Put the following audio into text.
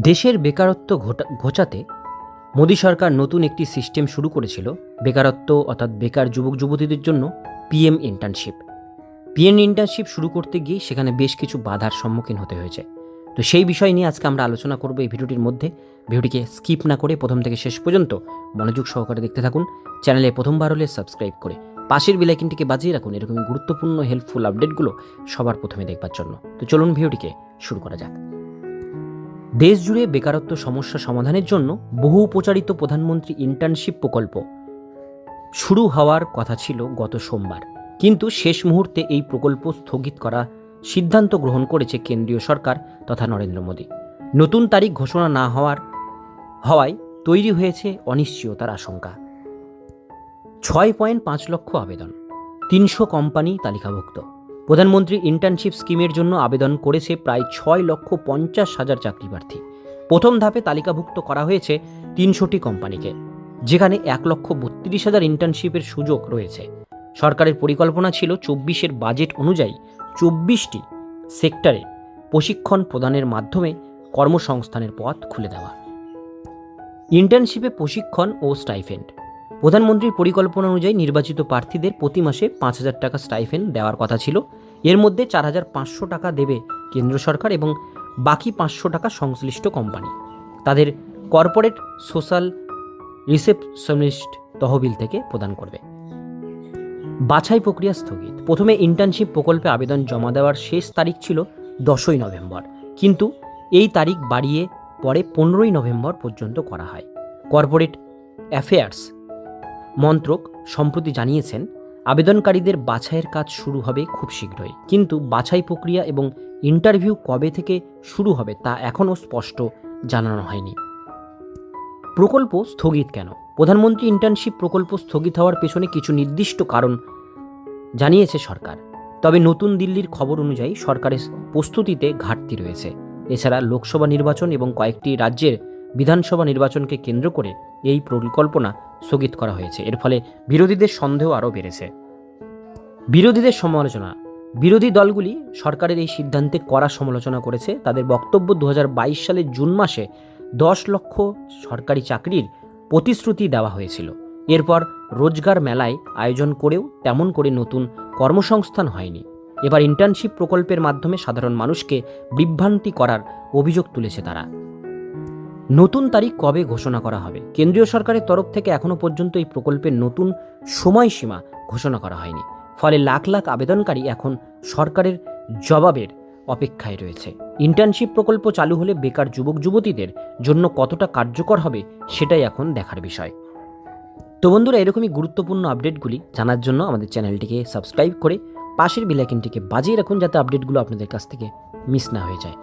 দেশের বেকারত্ব ঘোচাতে মোদী সরকার নতুন একটি সিস্টেম শুরু করেছিল। বেকারত্ব অর্থাৎ বেকার যুবক যুবতীদের জন্য পিএম ইন্টার্নশিপ শুরু করতে গিয়ে সেখানে বেশ কিছু বাধার সম্মুখীন হতে হয়েছে। তো সেই বিষয় নিয়ে আজকে আমরা আলোচনা করব এই ভিডিওটির মধ্যে। ভিডিওটিকে স্কিপ না করে প্রথম থেকে শেষ পর্যন্ত মনোযোগ সহকারে দেখতে থাকুন। চ্যানেলে প্রথমবার হলে সাবস্ক্রাইব করে পাশের বেল আইকনটিকে বাজিয়ে রাখুন এরকম গুরুত্বপূর্ণ হেল্পফুল আপডেটগুলো সবার প্রথমে দেখবার জন্য। তো চলুন ভিডিওটিকে শুরু করা যাক। দেশ জুড়ে বেকারত্ব সমস্যা সমাধানের জন্য বহু প্রচারিত প্রধানমন্ত্রী ইন্টার্নশিপ প্রকল্প শুরু হওয়ার কথা ছিল গত সোমবার, কিন্তু শেষ মুহূর্তে এই প্রকল্প স্থগিত করা সিদ্ধান্ত গ্রহণ করেছে কেন্দ্রীয় সরকার তথা নরেন্দ্র মোদী। নতুন তারিখ ঘোষণা না হওয়ায় তৈরি হয়েছে অনিশ্চয়তার আশঙ্কা। 6.5 লক্ষ আবেদন, 300 কোম্পানি তালিকাভুক্ত। প্রধানমন্ত্রী ইন্টার্নশিপ স্কিমের জন্য আবেদন করেছে প্রায় 6,50,000 চাকরি প্রার্থী। প্রথম ধাপে তালিকাভুক্ত করা হয়েছে 300টি কোম্পানিকে, যেখানে 1,32,000 ইন্টার্নশিপের সুযোগ রয়েছে। সরকারের পরিকল্পনা ছিল 24-এর বাজেট অনুযায়ী 24টি সেক্টরে প্রশিক্ষণ প্রদানের মাধ্যমে কর্মসংস্থানের পথ খুলে দেওয়া। ইন্টার্নশিপে প্রশিক্ষণ ও স্টাইফেন্ড। প্রধানমন্ত্রীর পরিকল্পনা অনুযায়ী নির্বাচিত প্রার্থীদের প্রতি মাসে 5,000 টাকা স্টাইফেন্ড দেওয়ার কথা ছিল। এর মধ্যে 4,500 টাকা দেবে কেন্দ্র সরকার এবং বাকি 500 টাকা সংশ্লিষ্ট কোম্পানি তাদের কর্পোরেট সোশ্যাল রিসেপশনিস্ট তহবিল থেকে প্রদান করবে। বাছাই প্রক্রিয়া স্থগিত। প্রথমে ইন্টার্নশিপ প্রকল্পে আবেদন জমা দেওয়ার শেষ তারিখ ছিল 10ই নভেম্বর, কিন্তু এই তারিখ বাড়িয়ে পরে 15ই নভেম্বর পর্যন্ত করা হয়। কর্পোরেট অ্যাফেয়ার্স মন্ত্রক সম্প্রতি জানিয়েছেন আবেদনকারীদের বাছাইয়ের কাজ শুরু হবে খুব শীঘ্রই, কিন্তু বাছাই প্রক্রিয়া এবং ইন্টারভিউ কবে থেকে শুরু হবে তা এখনও স্পষ্ট জানানো হয়নি। প্রকল্প স্থগিত কেন? প্রধানমন্ত্রী ইন্টার্নশিপ প্রকল্প স্থগিত হওয়ার পেছনে কিছু নির্দিষ্ট কারণ জানিয়েছে সরকার। তবে নতুন দিল্লির খবর অনুযায়ী সরকারের প্রস্তুতিতে ঘাটতি রয়েছে। এছাড়া লোকসভা নির্বাচন এবং কয়েকটি রাজ্যের বিধানসভা নির্বাচনকে কেন্দ্র করে এই পরিকল্পনা স্থগিত করা হয়েছে। এর ফলে বিরোধীদের সন্দেহ আরও বেড়েছে। বিরোধীদের সমালোচনা। বিরোধী দলগুলি সরকারের এই সিদ্ধান্তে কড়া সমালোচনা করেছে। তাদের বক্তব্য 2022 সালের জুন মাসে 10 লক্ষ সরকারি চাকরির প্রতিশ্রুতি দেওয়া হয়েছিল। এরপর রোজগার মেলায় আয়োজন করেও তেমন করে নতুন কর্মসংস্থান হয়নি। এবার ইন্টার্নশিপ প্রকল্পের মাধ্যমে সাধারণ মানুষকে বিভ্রান্তি করার অভিযোগ তুলেছে তারা। নতুন তারিখ কবে ঘোষণা করা হবে? কেন্দ্রীয় সরকারের তরফ থেকে এখনও পর্যন্ত এই প্রকল্পের নতুন সময়সীমা ঘোষণা করা হয়নি। ফলে লাখ লাখ আবেদনকারী এখন সরকারের জবাবের অপেক্ষায় রয়েছে। ইন্টার্নশিপ প্রকল্প চালু হলে বেকার যুবক যুবতীদের জন্য কতটা কার্যকর হবে সেটাই এখন দেখার বিষয়। তো বন্ধুরা, এরকমই গুরুত্বপূর্ণ আপডেটগুলি জানার জন্য আমাদের চ্যানেলটিকে সাবস্ক্রাইব করে পাশের বেল আইকনটিকে বাজিয়ে রাখুন, যাতে আপডেটগুলো আপনাদের কাছ থেকে মিস না হয়ে যায়।